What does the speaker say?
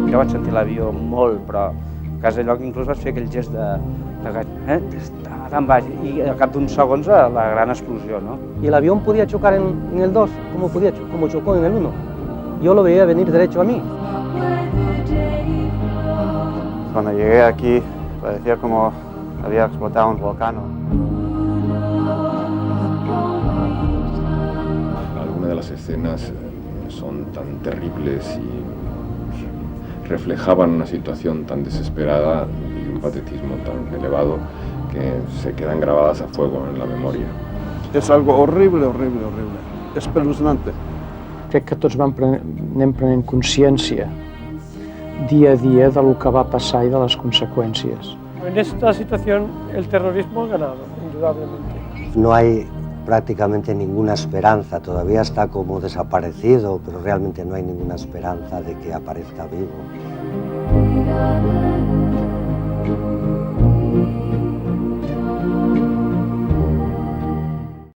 Jo vaig sentir l'avió molt, però a casa lloc inclús vaig fer aquell gest d'estar tan baix i al cap d'uns segons la gran explosió, ¿no? Y el avión podía chocar en el 2, como chocó en el 1. Yo lo veía venir derecho a mí. Cuando llegué aquí parecía como había explotado un volcán. Algunas de las escenas son tan terribles y reflejaban una situación tan desesperada y un patetismo tan elevado que se quedan grabadas a fuego en la memoria. És algo horrible, horrible, horrible. Espeluznante. Crec que tots anem prenent consciència dia a dia de lo que va passar i de les conseqüències. En esta situación el terrorismo ha ganado, indudablemente. No hay prácticamente ninguna esperanza, todavía está como desaparecido, pero realmente no hay ninguna esperanza de que aparezca vivo.